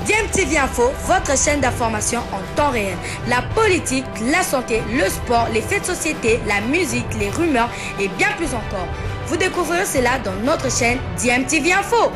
DMTV Info, votre chaîne d'information en temps réel. La politique, la santé, le sport, les faits de société, la musique, les rumeurs et bien plus encore. Vous découvrirez cela dans notre chaîne DMTV Info.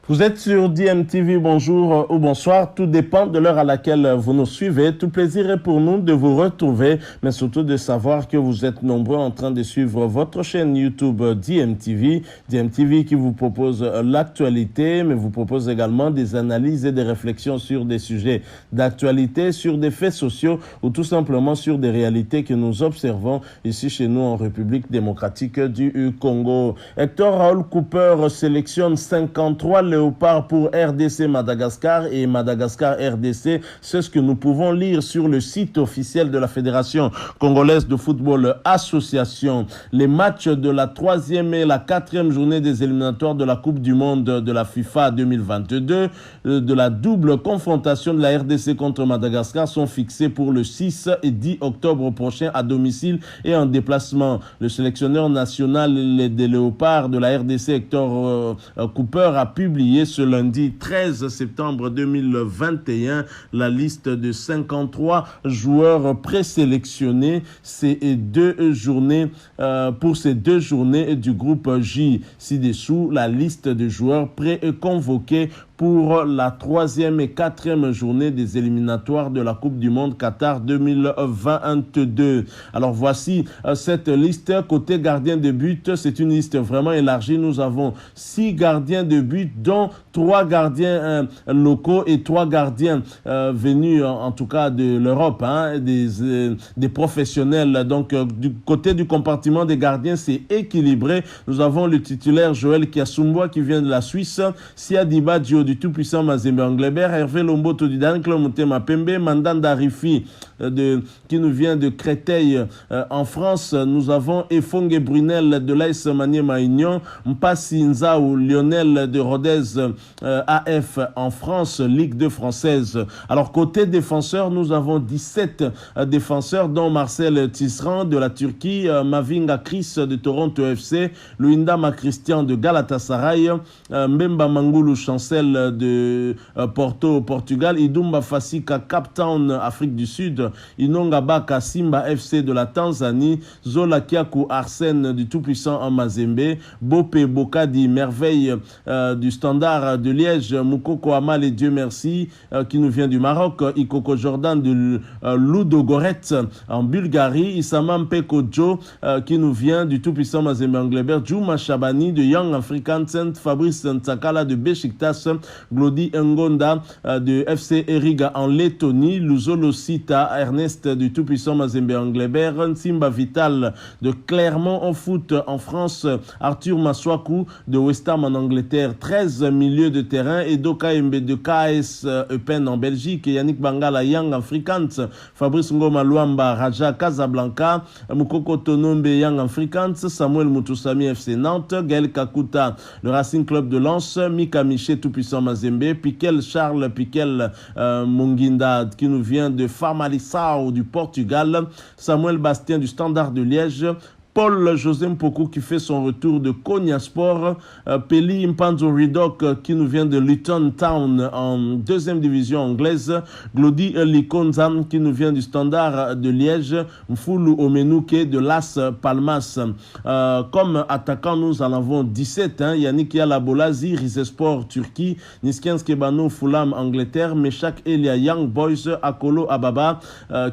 Vous êtes sur DMTV, bonjour ou bonsoir, tout dépend de l'heure à laquelle vous nous suivez. Tout plaisir est pour nous de vous retrouver, mais surtout de savoir que vous êtes nombreux en train de suivre votre chaîne YouTube DMTV. DMTV qui vous propose l'actualité, mais vous propose également des analyses et des réflexions sur des sujets d'actualité, sur des faits sociaux ou tout simplement sur des réalités que nous observons ici chez nous en République démocratique du Congo. Hector Raoul Cooper sélectionne 53 léopards pour RDC Madagascar et Madagascar RDC. C'est ce que nous pouvons lire sur le site officiel de la Fédération congolaise de football association. Les matchs de la 3e et la 4e journée des éliminatoires de la Coupe du Monde de la FIFA 2022 de la double confrontation de la RDC contre Madagascar sont fixés pour le 6 et 10 octobre prochain à domicile et en déplacement. Le sélectionneur national des léopards de la RDC, Hector Cooper, a publié ce lundi 13 septembre 2021 la liste de 53 joueurs présélectionnés pour ces deux journées du groupe J. Ci-dessous, la liste de joueurs pré-convoqués pour la 3e et 4e journée des éliminatoires de la Coupe du Monde Qatar 2022. Alors voici cette liste. Côté gardien de but, c'est une liste vraiment élargie. Nous avons 6 gardiens de but, dont 3 gardiens locaux et 3 gardiens venus en tout cas de l'Europe, des professionnels. Donc du côté du compartiment des gardiens, c'est équilibré. Nous avons le titulaire Joël Kiasumboa qui vient de la Suisse, Siadiba Dio du tout-puissant Mazembe Anglebert, Hervé Lomboto du Dankle Motema Pembe, Mandanda Rifi qui nous vient de Créteil en France. Nous avons Efongue Brunel de l'AS Maniema Union, Mpassi Nzao Lionel de Rodez AF en France, Ligue 2 française. Alors côté défenseur, nous avons 17 défenseurs dont Marcel Tisserand de la Turquie, Mavinga Chris de Toronto FC, Luindama Christian de Galatasaray, Mbemba Mangulu Chancel de Porto Portugal, Idumba Fasika Cape Town Afrique du Sud, Inonga Baka Simba FC de la Tanzanie, Zola Kiaku Arsène du tout-puissant en Mazembe, Bopé Bokadi Merveille du Standard de Liège, Moukoko Amal et Dieu merci qui nous vient du Maroc, Ikoko Jordan de Ludogoret en Bulgarie, Issamam Peko Joe qui nous vient du tout-puissant Mazembe Anglebert, Juma Shabani de Young African Saint, Fabrice Ntsakala de Besiktas, Glody Ngonda de FC Eriga en Lettonie, Luzolo Sita Ernest du tout-puissant Mazembe Anglebert, Simba Vital de Clermont en foot en France, Arthur Maswaku de West Ham en Angleterre, 13 milieux de terrain, Edo Kaembe de KS Eupen en Belgique, Yannick Bangala Young Africans, Fabrice Ngoma Luamba Raja Casablanca, Mukoko Tonombe Young Africans, Samuel Mutusami FC Nantes, Gaël Kakuta le Racing Club de Lens, Mika Miché tout-puissant Mazembe, Piquel Charles Piquel Munginda qui nous vient de Famalicão du Portugal, Samuel Bastien du Standard de Liège, Paul José Mpoku qui fait son retour de Konya Sport, Peli Mpanzo Ridok qui nous vient de Luton Town en 2e division anglaise, Glody Likonzam qui nous vient du Standard de Liège, Mfulu Omenouke de Las Palmas. Comme attaquant, nous en avons 17, Yannick Yalabolazi, Rizespor Turquie, Niskians Kebano Fulham Angleterre, Meshak Elia Young Boys, Akolo Ababa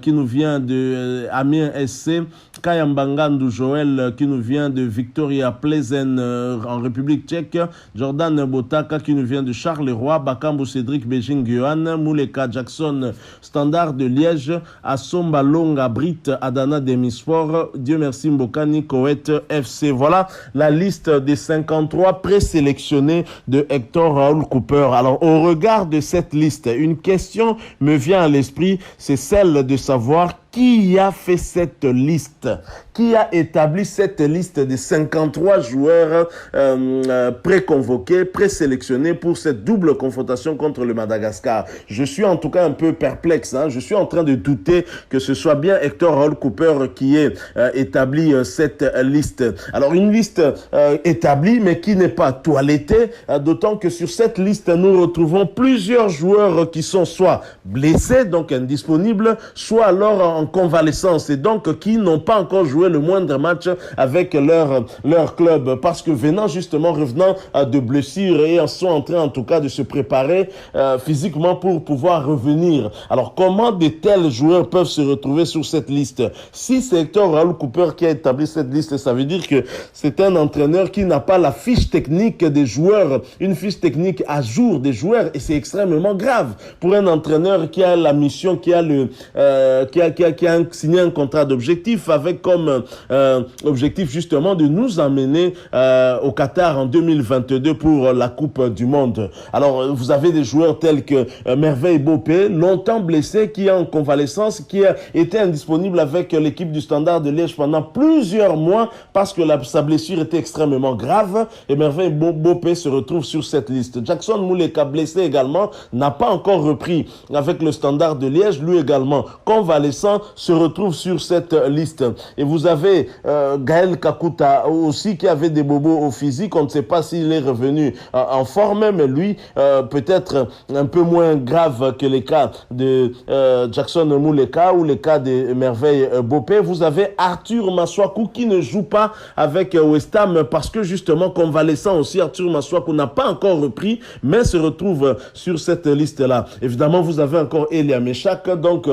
qui nous vient de Amiens SC, Kayambanga Ndoujo qui nous vient de Victoria Pleasant en République tchèque, Jordan Botaka qui nous vient de Charleroi, Bakambo Cédric Beijing Guan, Mouleka Jackson Standard de Liège, Assomba Longa Brit Adana Demisport, Dieu merci Mbokani Koweït FC. Voilà la liste des 53 présélectionnés de Hector Raoul Cooper. Alors au regard de cette liste, une question me vient à l'esprit, c'est celle de savoir qui a fait cette liste? Qui a établi cette liste de 53 joueurs préconvoqués, présélectionnés pour cette double confrontation contre le Madagascar? Je suis en tout cas un peu perplexe. Je suis en train de douter que ce soit bien Hector Raoul Cooper qui ait établi cette liste. Alors une liste établie mais qui n'est pas toilettée, d'autant que sur cette liste nous retrouvons plusieurs joueurs qui sont soit blessés, donc indisponibles, soit alors en convalescence et donc qui n'ont pas encore joué le moindre match avec leur club parce que revenant de blessures et sont en train en tout cas de se préparer physiquement pour pouvoir revenir. Alors comment de tels joueurs peuvent se retrouver sur cette liste? Si c'est Hector Raoul Cooper qui a établi cette liste, ça veut dire que c'est un entraîneur qui n'a pas la fiche technique des joueurs, une fiche technique à jour des joueurs et c'est extrêmement grave pour un entraîneur qui a la mission, qui a signé un contrat d'objectif avec comme objectif justement de nous amener au Qatar en 2022 pour la Coupe du Monde. Alors vous avez des joueurs tels que Merveille Bopé, longtemps blessé, qui est en convalescence, qui a été indisponible avec l'équipe du Standard de Liège pendant plusieurs mois parce que sa blessure était extrêmement grave et Merveille Bopé se retrouve sur cette liste. Jackson Mouleka, blessé également, n'a pas encore repris avec le Standard de Liège, lui également convalescent, se retrouve sur cette liste. Et vous avez Gaël Kakuta aussi qui avait des bobos au physique, on ne sait pas s'il est revenu en forme, mais lui peut-être un peu moins grave que les cas de Jackson Mouleka ou les cas de Merveille Bopé. Vous avez Arthur Maswaku qui ne joue pas avec West Ham parce que justement convalescent aussi. Arthur Maswaku n'a pas encore repris mais se retrouve sur cette liste-là. Évidemment, vous avez encore Elia Meshak, donc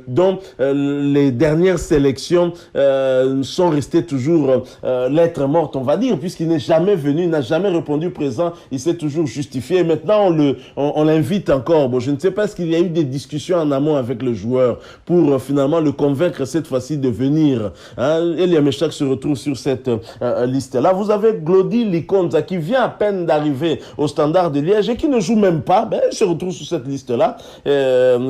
dont les dernières sélections sont restées toujours lettre morte, on va dire, puisqu'il n'est jamais venu, il n'a jamais répondu présent, il s'est toujours justifié. Et maintenant, on l'invite encore. Bon, je ne sais pas s'il y a eu des discussions en amont avec le joueur pour finalement le convaincre cette fois-ci de venir. Elia Meshak se retrouve sur cette liste-là. Vous avez Glody Likonza qui vient à peine d'arriver au Standard de Liège et qui ne joue même pas. Il se retrouve sur cette liste-là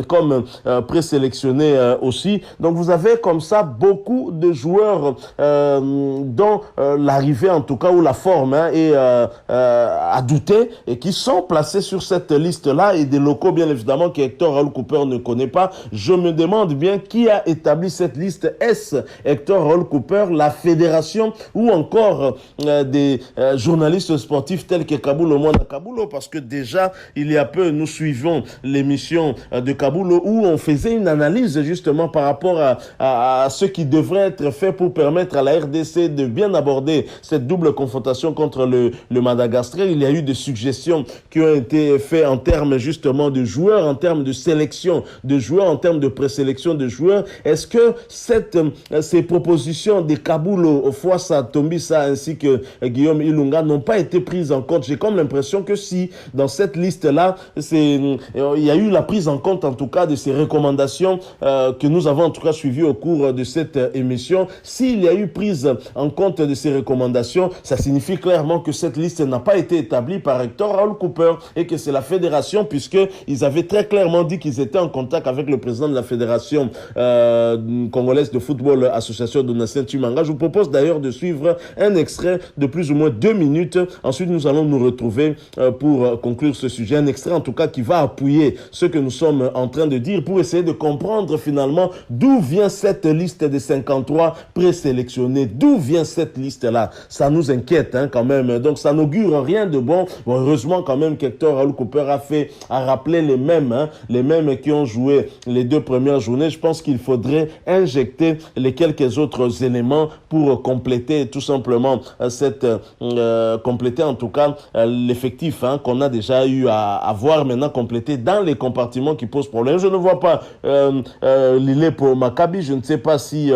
comme présélectionné aussi. Donc vous avez comme ça beaucoup de joueurs dont l'arrivée en tout cas ou la forme est à douter et qui sont placés sur cette liste-là et des locaux bien évidemment que Hector Raoul Cooper ne connaît pas. Je me demande bien qui a établi cette liste. Est-ce Hector Raoul Cooper, la fédération ou encore des journalistes sportifs tels que Kabulo Mwana Kabulo? Parce que déjà il y a peu nous suivions l'émission de Kabulo où on faisait une analyse justement par rapport à ce qui devrait être fait pour permettre à la RDC de bien aborder cette double confrontation contre le Madagascar. Il y a eu des suggestions qui ont été faites en termes justement de joueurs, en termes de sélection de joueurs, en termes de présélection de joueurs. Est-ce que ces propositions de Kabulo, Fouassa Tombisa ainsi que Guillaume Ilunga n'ont pas été prises en compte? J'ai comme l'impression que si dans cette liste-là, il y a eu la prise en compte en tout cas de ces recommandations que nous avons en tout cas suivies au cours de cette émission. S'il y a eu prise en compte de ces recommandations, ça signifie clairement que cette liste n'a pas été établie par Hector Raoul Cooper et que c'est la fédération, puisqu'ils avaient très clairement dit qu'ils étaient en contact avec le président de la fédération congolaise de football, association Donatien Tumanga. Je vous propose d'ailleurs de suivre un extrait de plus ou moins 2 minutes. Ensuite, nous allons nous retrouver pour conclure ce sujet. Un extrait en tout cas qui va appuyer ce que nous sommes en train de dire pour essayer de comprendre finalement d'où vient cette liste des 53 présélectionnés. D'où vient cette liste-là? Ça nous inquiète quand même. Donc ça n'augure rien de bon. Heureusement quand même qu'Hector Raoul Cooper a rappelé les mêmes qui ont joué les 2 premières journées. Je pense qu'il faudrait injecter les quelques autres éléments pour compléter tout simplement compléter en tout cas l'effectif qu'on a déjà eu à voir maintenant complété dans les compartiments qui posent problème. Je ne vois pas Lilepo Maccabi. Je ne sais pas si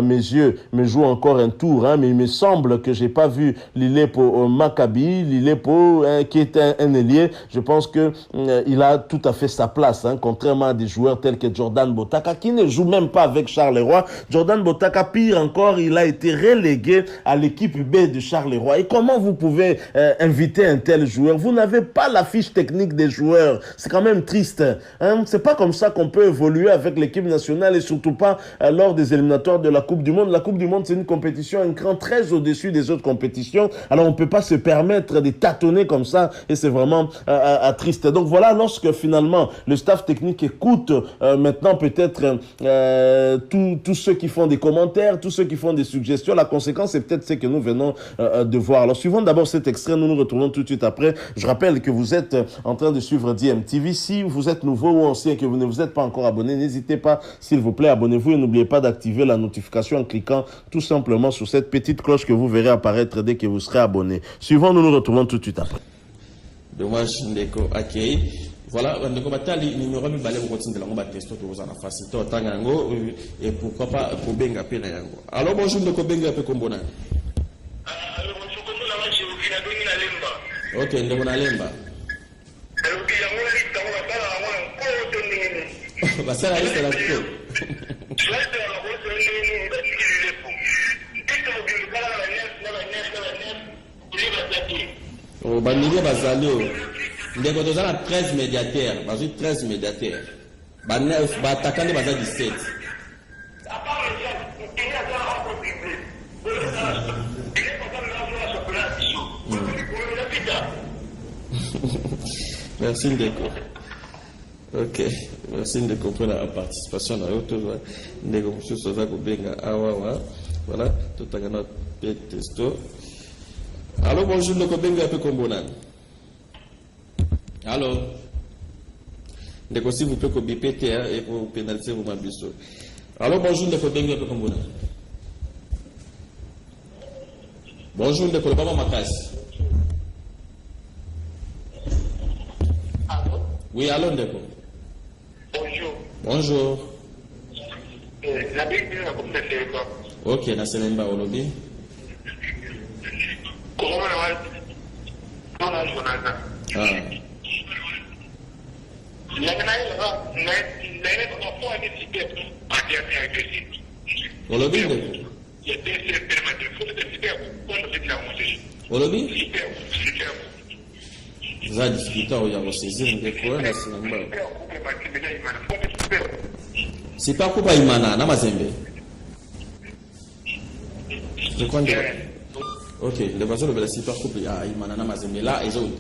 mes yeux me jouent encore un tour, mais il me semble que j'ai pas vu Lilepo Maccabi. Lilepo qui est un ailier. Je pense que il a tout à fait sa place, contrairement à des joueurs tels que Jordan Botaka qui ne joue même pas avec Charleroi. Jordan Botaka, pire encore, il a été relégué à l'équipe B de Charleroi. Et comment vous pouvez inviter un tel joueur? Vous n'avez pas la fiche technique des joueurs. C'est quand même triste. C'est pas comme ça qu'on peut évoluer avec l'équipe l'équipe nationale et surtout pas lors des éliminatoires de la Coupe du Monde. La Coupe du Monde, c'est une compétition un cran très au-dessus des autres compétitions. Alors, on ne peut pas se permettre de tâtonner comme ça et c'est vraiment triste. Donc, voilà, lorsque finalement le staff technique écoute maintenant peut-être tous ceux qui font des commentaires, tous ceux qui font des suggestions, la conséquence, c'est peut-être ce que nous venons de voir. Alors, suivant d'abord cet extrait, nous nous retrouvons tout de suite après. Je rappelle que vous êtes en train de suivre DMTV. Si vous êtes nouveau ou ancien et que vous ne vous êtes pas encore abonné, n'hésitez pas, s'il vous plaît, abonnez-vous et n'oubliez pas d'activer la notification en cliquant tout simplement sur cette petite cloche que vous verrez apparaître dès que vous serez abonné. Suivant, nous nous retrouvons tout de suite après. Dommage, Ndeko, accueil. Voilà, Ndeko Batali, numéro mi balé ko tindela ngo batesto to za na facilité otanga ngo et pourquoi pas ko benga pe na yango. Alors bonjour Ndeko benga pe kombona. Alors bonjour ko la machi ko na bengi na lemba. OK, Ndeko na lemba. Alors ki yango na lista ko bala ngo ko to nini. Basala lista la ko. Lista la ko to nini ba tikile lepo. Lista ko bi bala na net. Ni ba tati. Oh banige bazali o. Ndeko to za na 13 médiataires, bazu 13 médiataires. Ba 9 ba attaquant baza 17. Merci Ndeko. Ok, merci Ndeko pour la participation à l'autre. Ndeko monsieur Soza Kobenga Awawa. Voilà, tout à l'heure testo. Allô, bonjour Ndeko Benga peu Kombonan. Allô. Ndeko si vous pouvez bipéter et pour pénaliser vos mabiso. Allô, bonjour Ndeko Benga peu Kombonan. Bonjour Ndeko Baba Makas. Oui, allô Ndeko. Bonjour. Bonjour. La Bible dit comme c'est ça. Ok, na Selemba Olobi. Comment on a Jonathan. Ah. Olobi Ndeko. Olobi? Za discuta o ya saisir Ndeko na Selemba. C'est pas Kuba Imana na Mazembe. Je crois que ok, le voisin de la super coupe à Imana na Mazembe là ils ont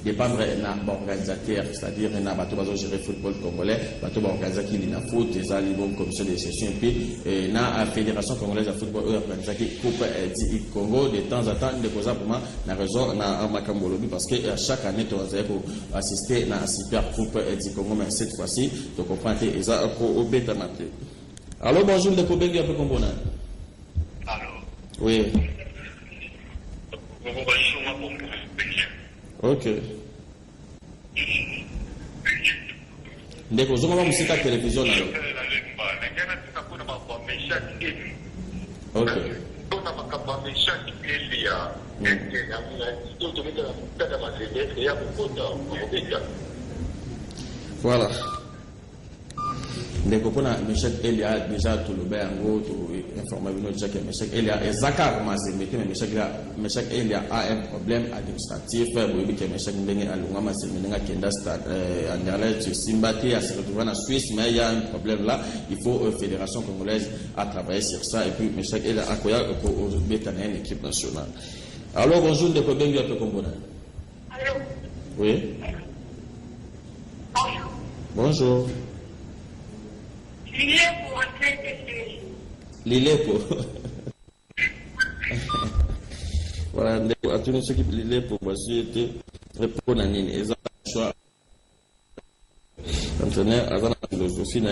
dépendre na organisateur, c'est-à-dire na bato bazo gérer football congolais, bato ba organiser qui na foot des alibons commission de session puis na fédération congolaise de football organiser qui coupe du Congo de temps en temps de cause pour moi na raison na Makambolobi parce que chaque année tu vas pour assister na super coupe du Congo mais cette fois-ci tu comprends et ça pour obéta maté. Alors bonjour de Kobengi un peu Kombona. Allô. Oui. Ok. Ndeko zonga musika télévision nalo. Ok. Voilà. Ndeko pona Michel Elia déjà tout le bain en tout informé nous déjà que Michel Elia est Zakar Mazembe mais Michel Elia a un problème administratif oui que Michel ndenge alunga Mazembe ndenge kenda stade en Irlande Simbati à se retrouver en Suisse mais il y a un problème là il faut fédération congolaise à travailler sur ça et puis Michel Elia a koya pour mettre en équipe nationale. Alors bonjour de Kobengi un peu Kombona. Allô. Oui. Bonjour. Lilepo. Voilà, à tous ceux qui Lilepo, voici était répondre à Nini. Ils ont le choix. Entraîneur, avant la philosophie, il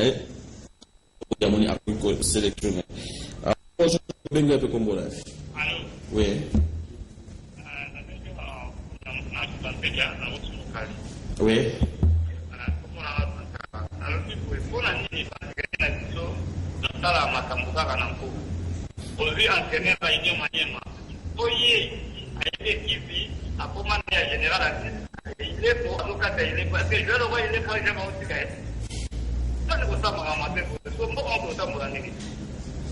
y a mon appui sélectionné. Alors, bonjour, Benga de Combola. Oui. Oui. Tala makambuka kana mko. Ozi entraîneur ba inyo manyema. Oye, aide kivi akoma ya général il est pour aloka il est parce que je le vois il est pour jamais aussi kai. Ça ne ça mama mate so mbo on peut ça mo nani.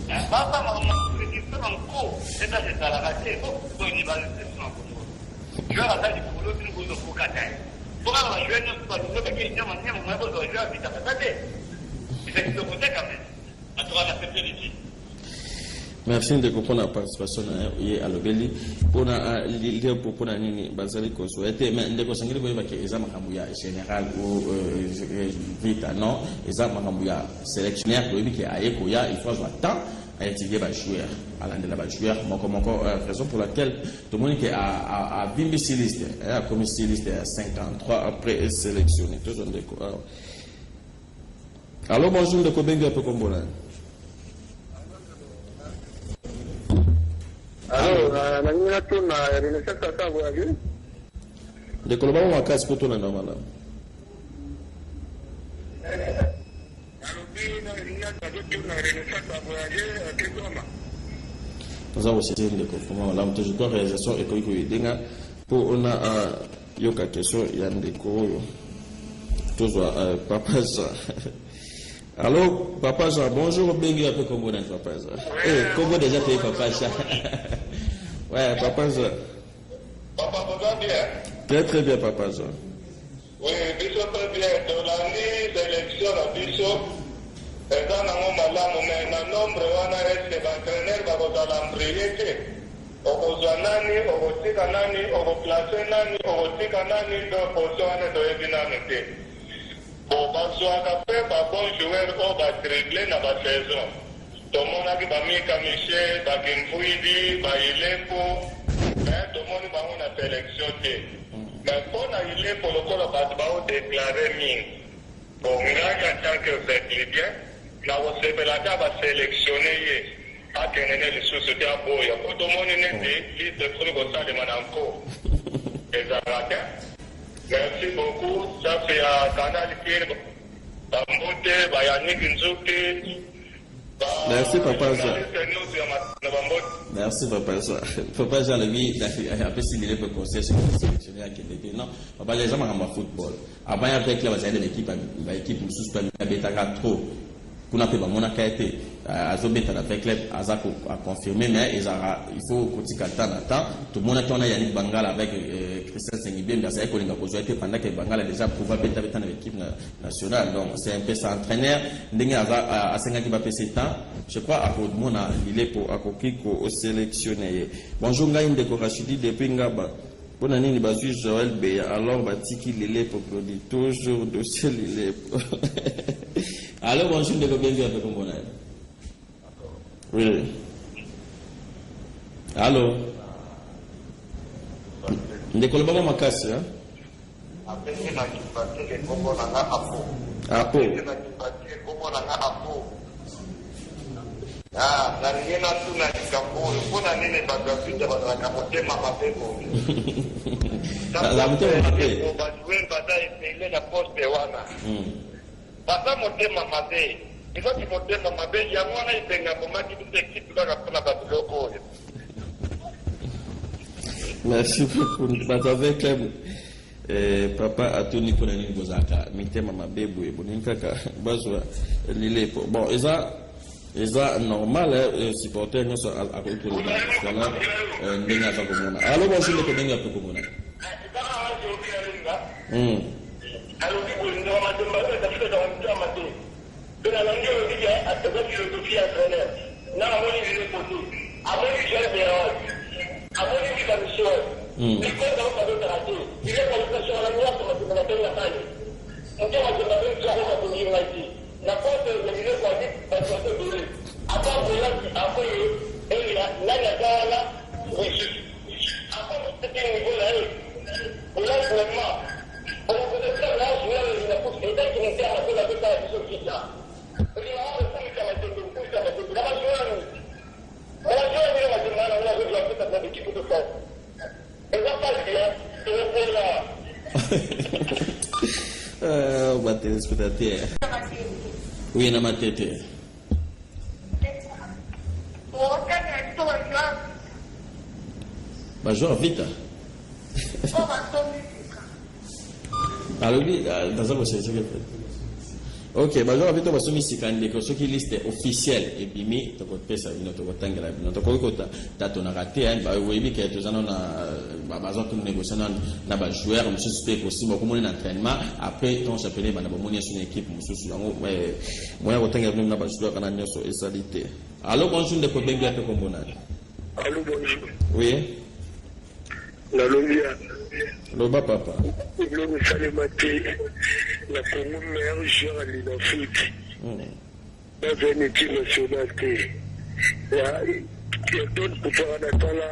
Ba ba mama ni ça manko, c'est ça c'est la raté. So ni ba c'est ça ko. Je la tadi pour le plus gros ko kata. Pour la jeune pas le que il y a manyema moi bo je habite à tate. C'est de côté quand même. En tout cas, la sécurité. Merci de comprendre la participation à l'Obéli. Pour la nini, Bazali Kosoete, mais de Kosangri, vous voyez que les Amakambouya général ou vita, non, les Amakambouya sélectionnaire, qui a Ekoya, il faut avoir temps à étudier les joueurs, à l'année de la joueur, raison pour laquelle tout le monde qui a 20 stylistes, comme styliste 53 après sélectionné. Alors, bonjour, de Kobenga Pekombola. Alors, de Colombo ou à casse pour ton normal. Nous avons aussi une découverte. La motivation réalisation économique pour on a yoka question il y a une déco toujours papa Jean. Allô papa Jean, bonjour Bengi un peu comme vous papa Jean. Comment déjà payé papa Jean? Ouais papa Jean. Papa, vous allez bien? Très très bien papa Jean. Oui, Bisso très bien. Dans l'année d'élection à Bisso, dans un nombre, on a resté l'entraîneur, on va l'embrayer. On va nani, on va tika nani, on va placer nani, on va tika nani, donc on va donner dynamité. Bon, parce qu'on a fait un bon joueur, on va tripler dans la saison. Tout le monde a dit, Mika Michel, Bakimfouidi, Bailepo, tout le monde a sélectionné. Mais quand on a eu pour le coup, on a déclaré Ming. Bon, on a tant que vous êtes libyen, là, on s'est sélectionné. Pas que les sociétés à Boya. Pour tout le monde, il y a des listes de trucs au sein de Mananko. Les Arabes. Merci beaucoup. Ça fait un canal qui est Bambote, Bayanik Nzouki. Merci Papa Jean. Merci Papa Jean. Papa Jean, lui, il a appelé s'il est conseiller sur le sélectionné à Québec. Non, Papa, les gens ont football. Avant, avec la l'équipe, l'équipe nous suspend, il y a trop. Pour n'a pas mon accueil, Azobet avec club, Azako a confirmé, mais il faut continuer à temps. Tout le monde a Yannick Bangal avec Christian Sengibé, mais c'est qu'on a posé pendant que Bangal a déjà prouvé avec l'équipe nationale. Donc c'est un peu ça entraîneur. N'engue à 50 qui va passer temps. Je crois à tout le monde a l'île pour accomplir au sélectionner. Bonjour, Ngaïm de Korachidi depuis Ngaba. Pour année, il va suivre Joël Béa. Alors, Batiki l'île pour produire toujours dossier l'île. Alors, bonjour, de Kobenga avec mon bonheur. Oui. Allô? De Kolobama Makasi, hein? Apo. Ah, na nina tuna kikaburi. Kuna nini bagafita bakamotema mapeko? La motema mapeko. Bajuwe badai ile na poste wana. Bata motema mabe. Iko motema mabe ya mwana ipenga bomaki kitu kaka kuna batuloko. Merci beaucoup. Avec papa a tenu pour nini bozaka mitema mabebu e boninkaka bazwa lile bon eza normal supporter nous à côté de la ndinga za komona alors bonjour le kobenga pe komona alors qui vous nous ma demande de faire un matin de la langue de vie à travers philosophie entraîneur na amoni ni poto amoni je vais amoni ni comme ça ni quoi dans pas de raté il est pas sur la loi pour la paix la taille on dit on va faire ça pour venir ici la porte de l'île quoi dit parce que avant de là après il a la gala reçu après c'était niveau là on a vraiment on peut faire là je vais la pousse et dès qu'il était à la tête de ce qui là il y a un peu de ça va être tout ça va être là je vais la demande on a vu la tête de l'équipe de force et ça passe bien c'est là on va téléspectateur oui na matete Major Vita. Alors lui, dans un conseil, c'est que Ok, bah alors avec toi, parce que c'est quand même ce qui liste officielle et puis mais tu peux ça une autre côté là, une autre côté t'as ton raté, bah oui mais que tu as na bazar tout négocier na ba joueur, monsieur c'était aussi beaucoup mon entraînement après ton championnat bah na mon sur une équipe monsieur sur ouais moi au temps que na ba joueur kana nyoso esalite. Alors bonjour de ko benga te komona. Allô bonjour. Oui. La Lombia. Loba papa. Le Salemate, la Congo meilleur joueur en Afrique. Dans une équipe nationale. Il y a d'autres pour faire un atala.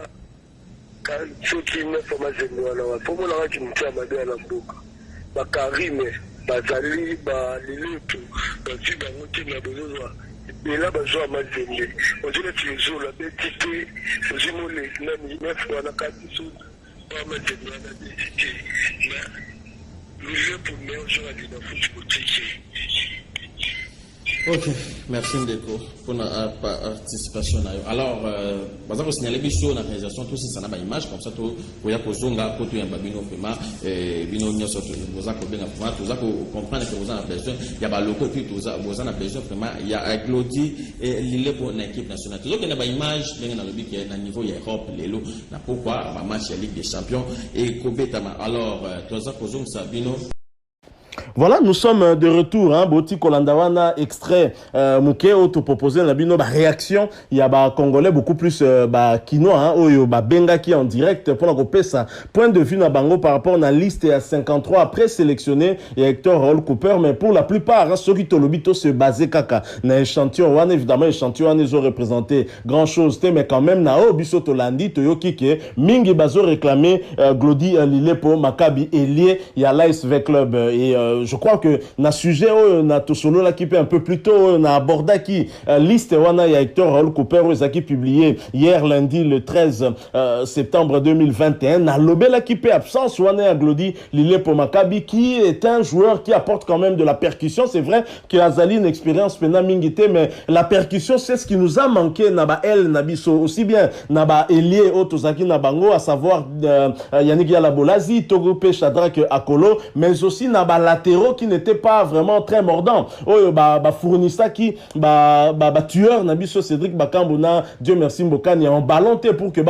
Quand ceux qui ne font pas de nous, pour moi, qui nous tient à la boucle. Ma Karim, Bazali, Lilutu, Bazi, Bamuti, Nabozoa. Et là, Bazoa Mazembe. On dirait que les jours, la bêtité, les jours, les nani, 9 fois, la 4 sous. Ok, merci Ndeko pour la participation. Alors, par exemple, signaler sur la réalisation, tout ça n'a pas image, comme ça, tout, pour y avoir zonga, pour tout un babino, bino, nous sommes vous avez bien à tout ça, pour comprendre que vous avez besoin, il y a pas locaux, puis tout ça, vous avez besoin vraiment, il y a Glody et l'île pour une équipe nationale. Tout ça, il n'y a pas image, bien dans le but, il y a un niveau, il y a Europe, les lots, pourquoi, ma match, il y a Ligue des Champions, et Kobetama. Alors, tout ça, pour ça, bino. Voilà, nous sommes de retour. Hein, Boti Kolandawana, extrait Mouké, auto proposé la bino, réaction. Il y a bah Congolais beaucoup plus Kinois, hein, Oyo, Benga qui est en direct pour la couper ça. Point de vue na Bango par rapport à la liste à 53 après sélectionné et Hector Roll Cooper, mais pour la plupart, hein, ceux qui t'olobito se basé kaka. Na échantillon, one évidemment échantillon, ils ont représenté grand chose, mais quand même na Obiso Tolandi, Toyo Kike, Mingi Bazo réclamé Glody Lilepo, Maccabi Elie, il y a l'Ice V Club et je crois que na sujet na to solo la qui un peu plus tôt na aborda qui liste wana ya Hector Roll Cooper qui publié hier lundi le 13 septembre 2021 na lobela qui peut absence wana ya Glody Lilepo Maccabi qui est un joueur qui apporte quand même de la percussion. C'est vrai qu'il a une expérience pena mingité, mais la percussion c'est ce qui nous a manqué na ba el na biso aussi bien na ba Elie Otozaki na bango, à savoir Yannick Yalabolazi, Togo Pe Shadrack Akolo, mais aussi na ba latéraux qui n'était pas vraiment très mordant. Oh, fournissa qui, tueur, Nabiso Cédric Bakambona, Dieu merci Mbokani, en ballonté pour que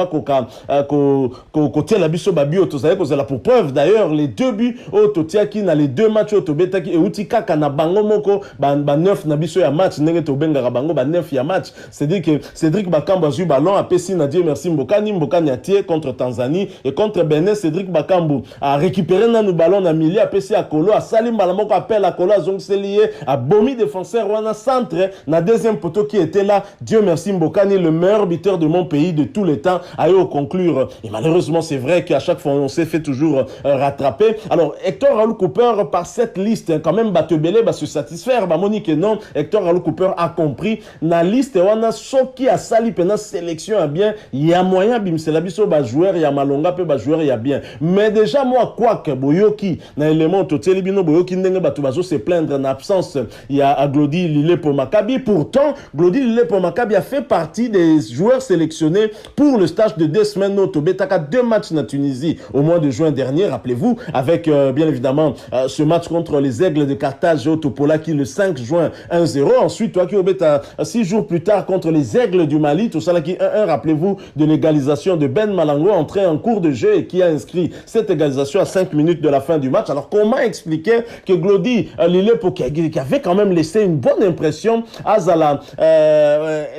côté la biso babio, tout ça, c'est là pour preuve. D'ailleurs, les deux buts, Totia qui n'a les deux matchs, Tobeta qui, et Utika kana bango moko, 9 Nabiso ya match, nenge Tobenga Rabango, 9 ya match. C'est-à-dire que Cédric Bakambo a eu ballon, a Pessi, Dieu merci Mbokani a tiré contre Tanzanie et contre Benin, Cédric Bakambo a récupéré nos ballons, a Mili, a Pessi à Kolo, a Salim Balamoko appelle à Kola Zongselie, a Bomi défenseur Wana centre, na deuxième poteau qui était là, Dieu merci Mbokani, le meilleur buteur de mon pays de tous les temps, a eu au conclure. Et malheureusement, c'est vrai qu'à chaque fois, on s'est fait toujours rattraper. Alors, Hector Roll Cooper, par cette liste, quand même, Batebele va se satisfaire. Monique non, Hector Roll Cooper a compris. Na liste, Wana, Soki a sali, pena sélection a bien, il y a moyen, bim, c'est la biso, joueur, il y a Malonga, peu, joueur, il y a bien. Mais déjà, moi, quoi que Boyoki, na élément, Toteli Bino, Boyoki, Batubazo se plaindre en absence. Il y a Glody Lilepo Maccabi. Pourtant, Glody Lilepo Maccabi a fait partie des joueurs sélectionnés pour le stage de 2 semaines au Tobetaka, 2 matchs en Tunisie au mois de juin dernier, rappelez-vous, avec bien évidemment ce match contre les Aigles de Carthage au Topola qui le 5 juin 1-0. Ensuite, toi qui au bêta 6 jours plus tard contre les Aigles du Mali, tout ça là qui 1-1, rappelez-vous de l'égalisation de Ben Malango entré en cours de jeu et qui a inscrit cette égalisation à 5 minutes de la fin du match. Alors comment expliquer que Glody Lilepo qui avait quand même laissé une bonne impression à Zala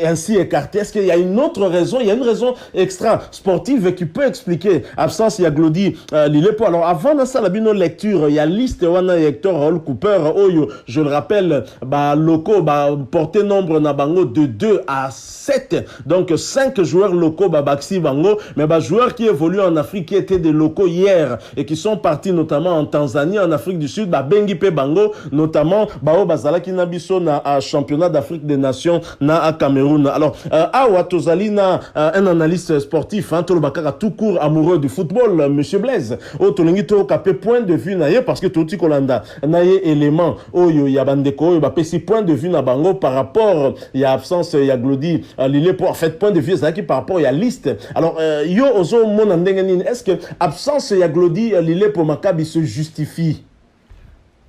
ainsi écarté? Est-ce qu'il y a une autre raison? Il y a une raison extra sportive qui peut expliquer absence. Il y a Glody Lilepo. Alors avant de ça, la bino lecture, il y a liste wana Hector Roll Cooper Oyo, je le rappelle, locaux porté nombre na bango de 2 à 7, donc 5 joueurs locaux Baxi Bango, mais joueurs qui évoluent en Afrique, qui étaient des locaux hier et qui sont partis notamment en Tanzanie, en Afrique du Sud, Bengi Pe Bango, notamment Bazala qui nabiso na championnat d'Afrique des Nations na Cameroun. Alors Awa Tozali na un analyste sportif, hein, Tolobakara tout court amoureux du football, monsieur Blaise. Tolingi to kapé point de vue naye parce que Toti Kolanda naye élément oyo ya bandeko yo pesi point de vue na bango par rapport il y a absence il y a Glody Lilepo en fait point de vue ça qui par rapport il y a liste. Alors yo ozo mon ndengeni, est-ce que absence il y a Glody Lilepo Maccabi se justifie?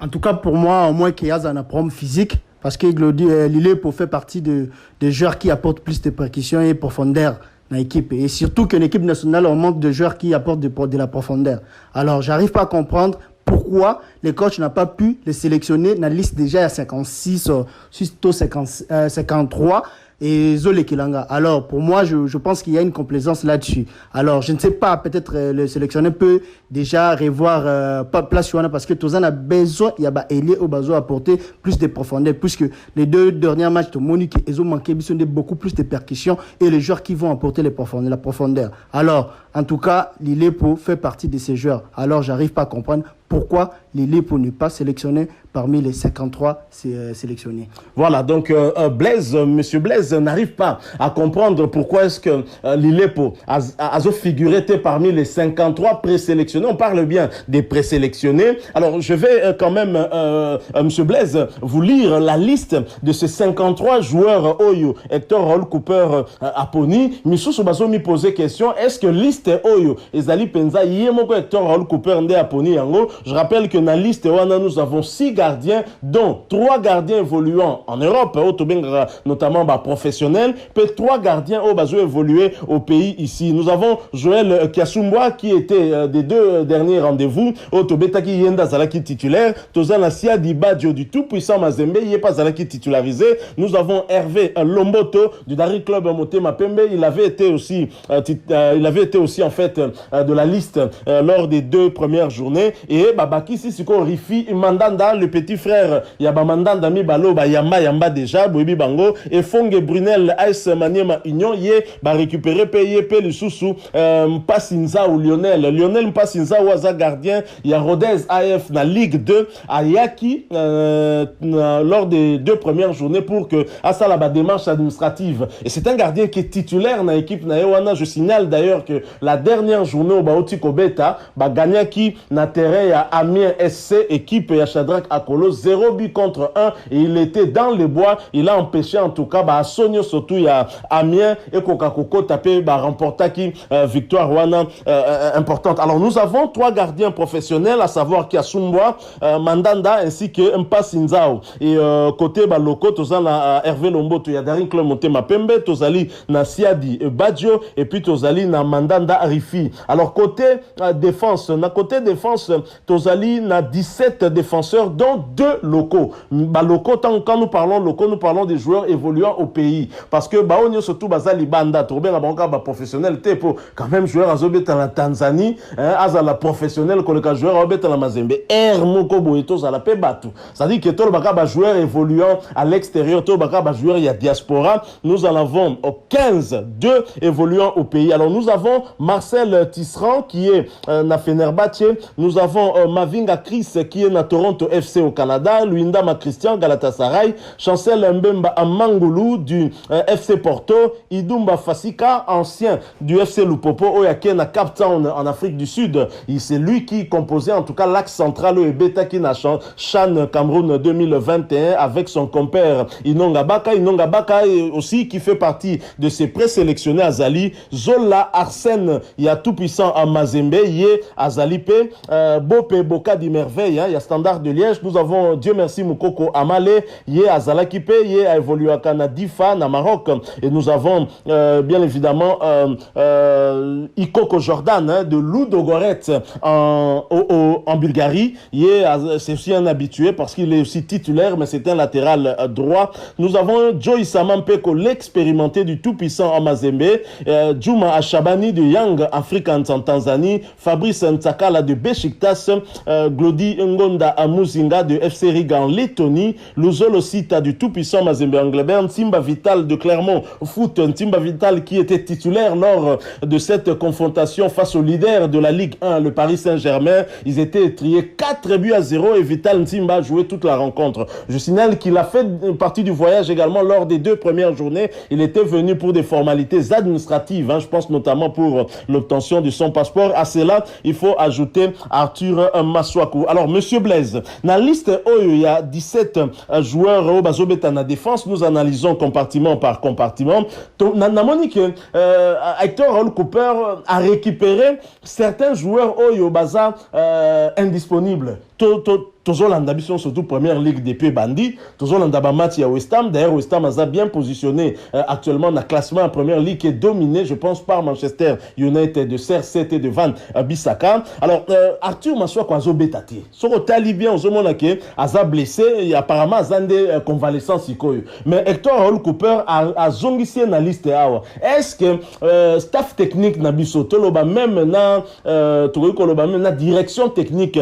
En tout cas, pour moi, au moins qu'il y a un problème physique, parce que Lillepo fait partie des joueurs qui apportent plus de précision et profondeur dans l'équipe. Et surtout qu'une équipe nationale, on manque de joueurs qui apportent de la profondeur. Alors, j'arrive pas à comprendre pourquoi les coachs n'ont pas pu les sélectionner dans la liste déjà à 56, 53. Et Zolé Kilanga. Alors, pour moi, je pense qu'il y a une complaisance là-dessus. Alors, je ne sais pas, peut-être le sélectionneur peut déjà revoir place Chouana parce que Tozan a besoin, il y a Elie au besoin apporter plus de profondeur, puisque les 2 derniers matchs de Monique ils ont manqué beaucoup plus de percussions et les joueurs qui vont apporter la profondeur. Alors, en tout cas, Lillepo fait partie de ces joueurs. Alors, j'arrive pas à comprendre pourquoi Lillepo n'est pas sélectionné parmi les 53 sélectionnés. Voilà, donc Monsieur Blaise n'arrive pas à comprendre pourquoi est-ce que Lillepo a figuré parmi les 53 présélectionnés. On parle bien des présélectionnés. Alors, je vais quand même, Monsieur Blaise, vous lire la liste de ces 53 joueurs Oyo. Hector Raoul Cooper Aponi. Missou Bazo mi posé question, est-ce que liste Oyo Ezali Penza Yemoko Hector Raoul Cooper Nde Aponi Yango? Je rappelle que dans la liste nous avons 6 gardiens, dont 3 gardiens évoluant en Europe, notamment professionnels, puis 3 gardiens au Bazo évolué au pays ici. Nous avons Joël Kiasumwa qui était des 2 derniers rendez-vous, Otobetaki Yenda Zalaki titulaire, Tozana Siadi Badjo du tout-puissant Mazembe, il n'est pas Zalaki titularisé. Nous avons Hervé Lomboto du Dari Club Motema Pembe, il avait été aussi en fait de la liste lors des 2 premières journées. Et Babaki Sissiko Rifi Mandanda, le petit frère Yaba Mandanda Mibalo Yamba déjà Bobi Bango et Fongue Brunel AS Maniema Union yé récupérer payé le sousou Mpassinza ou Lionel Mpassinza Waza gardien ya Rodez AF na Ligue 2 à Yaki lors des 2 premières journées pour que Asala la démarche administrative. Et c'est un gardien qui est titulaire dans l'équipe na Ewana. Je signale d'ailleurs que la dernière journée au Baoti Kobeta gagna qui na terrain ya Amiens SC équipe ya Shadrach Akolo 0 but contre 1 et il était dans les bois. Il a empêché en tout cas Sonio surtout ya Amiens et Kokakoko tapé remporta qui victoire wana importante. Alors nous avons 3 gardiens professionnels, à savoir Kiasumwa, Mandanda ainsi que Mpassinzao. Et côté loko tozali na Hervé Lomboto ya Daring Club Motema Pembe, tozali na Siadi Badjo et puis tozali na Mandanda Rifi. Alors côté défense, tozali na 17 défenseurs dont 2 locaux. Locaux, quand nous parlons locaux, nous parlons des joueurs évoluant au pays parce que baonyo surtout bazali banda tourben banka professionnel tepo quand même joueur azobeta la Tanzanie azala professionnel ko le joueur obeta la Mazembe moko boeto za la pe batu. Ça dit que tout le baka joueur évoluant à l'extérieur, tout le baka joueur il y a diaspora. Nous en avons 15 2 évoluant au pays. Alors nous avons Marcel Tisserand qui est na Fenerbahçe, nous avons Mavinga Chris qui est na Toronto FC au Canada, Luinda Christian Galatasaray, Chancel Mbemba Amangulu du FC Porto, Idumba Fasika ancien du FC Lupopo Oyake na Cape Town en Afrique du Sud. C'est lui qui composait en tout cas l'axe central et Beta qui na Chan Cameroun 2021 avec son compère Inonga Baka aussi qui fait partie de ses présélectionnés Azali Zola Arsène ya tout puissant à Mazembe yé Azali P Bopé Boka di merveille il y a Standard de Liège. Nous avons Dieu merci Moukoko Amale yé Azala Kipe yé a évolué à Canadifa na Maroc et nous avons bien évidemment Ikoko Jordan de Ludogorets en Bulgarie. C'est aussi un habitué parce qu'il est aussi titulaire mais c'est un latéral droit. Nous avons Joey Samampeko, l'expérimenté du tout-puissant en Mazembe, Juma Ashabani de Young Africans en Tanzanie, Fabrice Ntsakala de Besiktas, Glody Ngonda Amuzinga de FC Riga en Lettonie, Luzolo Sita du tout-puissant Mazembe Anglebert, Timba Vital de Clermont Foot, Timba Vital qui était titulaire lors de cette confrontation face au leader de la Ligue 1, le Paris Saint-Germain. Ils étaient étriés 4-0 et Vital Timba a joué toute la rencontre. Je signale qu'il a fait partie du voyage également lors des 2 premières journées. Il était venu pour des formalités administratives, je pense notamment pour l'obtention de son passeport. À cela, il faut ajouter Arthur Maswaku. Alors, Monsieur Blaise, dans la liste il y a 17 joueurs au Bazobeta na défense. Nous analysons compartiment par compartiment. Namonique, Hector Raoul Cooper a récupéré certains joueurs au Baza indisponibles. tozolanda biso surtout première ligue depuis bandi tozolanda ba match ya West Ham. D'ailleurs West Ham a bien positionné actuellement dans le classement en première ligue qui est dominé je pense par Manchester United de CR7 et de Van Bissaka. Alors Arthur Maswa kwazo betati soko tali bien ozomona ke aza blessé et apparemment azande convalescence ikoyo mais Hector Raoul Cooper a zongisie na liste awa. Est-ce que staff technique na biso toloba même na toloba même na direction technique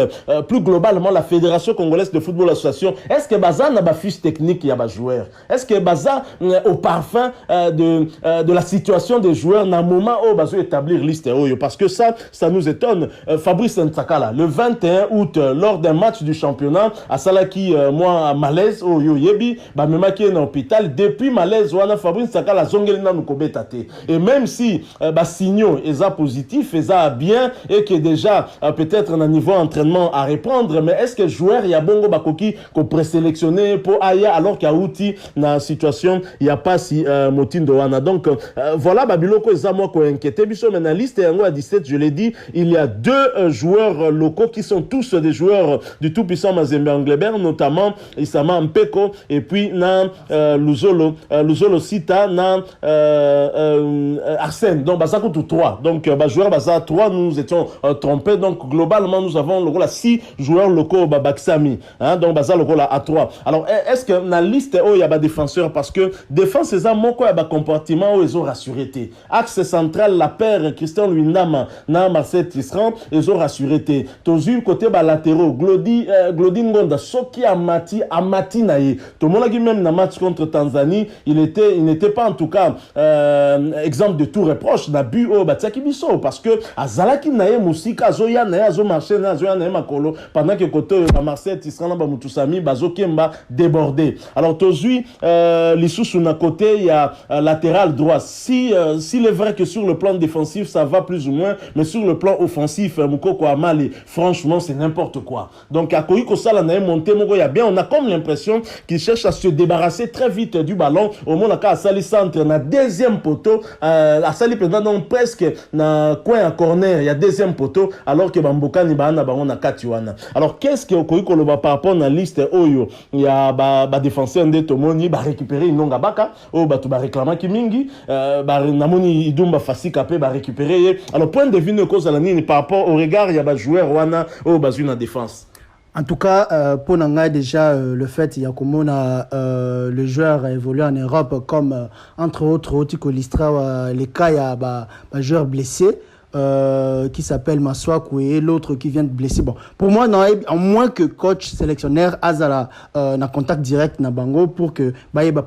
plus globalement la Fédération congolaise de football association est-ce que baza na ba fiche technique ya ba joueur est-ce que baza au parfum de la situation des joueurs na moment où bazo établir liste oyo parce que ça nous étonne. Fabrice Ntsakala le 21 août lors d'un match du championnat à Salaki moi malaise oyo yebi ba memaki na hôpital depuis malaise wana Fabrice Ntsakala zongeli na nukobetate et même si ba signaux eza positif eza bien et que déjà peut-être un niveau entraînement à reprendre mais est-ce que joueur ya bongo bakoki ko présélectionner pour aya alors qu'il y a outil na situation il y a pas si motindo wana donc voilà babiloko eza moi ko inquiéter biso mais na liste yango à 17 je l'ai dit il y a deux joueurs locaux qui sont tous des joueurs du tout puissant Mazembe Anglebert notamment Isama Mpeko et puis na Luzolo Sita na Arsène donc bazako tout trois donc joueurs baza 3 nous étions trompés donc globalement nous avons le rôle à 6 joueurs locaux Babaksami hein donc baza le rôle à 3. Alors est-ce que na liste il y a ba défenseurs parce que défense c'est ça moko ya ba comportement où ils ont rassuré axe central la paire Christian Luindama na Marcel Tisserand ils ont rassuré tozu côté ba latéraux Glody Ngonda soki amati naye to monaki même na match contre Tanzanie il n'était pas en tout cas exemple de tout reproche na but au batiaki biso parce que azalaki naye musika azoya naye azo marcher na azoya naye makolo pendant que côté Marcel Tisserand ba mutusami bazokemba débordé. Alors tozu lisusu na côté il y a latéral droit s'il est vrai que sur le plan défensif ça va plus ou moins mais sur le plan offensif Mukoko Amali franchement c'est n'importe quoi. Donc à Koiko Sala na monté moko ya bien on a comme l'impression qu'il cherche à se débarrasser très vite du ballon au moins à Sali centre na deuxième poteau à Sali pendant donc presque na coin à corner il y a deuxième poteau alors que Bamboka ni bana bango na katiwana. Alors qu'est-ce que Koiko le va par rapport na liste oyo il y a ba défenseur de Tomoni ba récupérer inonga baka o ba to ba réclamer ki mingi ba namoni idumba fasika pe ba récupérer. Alors point de vue ne cause la nini par rapport au regard il y a ba joueur wana o ba une défense. En tout cas, pour Nanga, déjà, le fait il y a comme le joueur a évolué en Europe comme, entre autres, Otiko Listra, les cas, il y a un joueur blessé. Qui s'appelle Maswaku et l'autre qui vient de blesser. Bon, pour moi, non, en moins que coach sélectionneur Azala n'a contact direct na bango pour que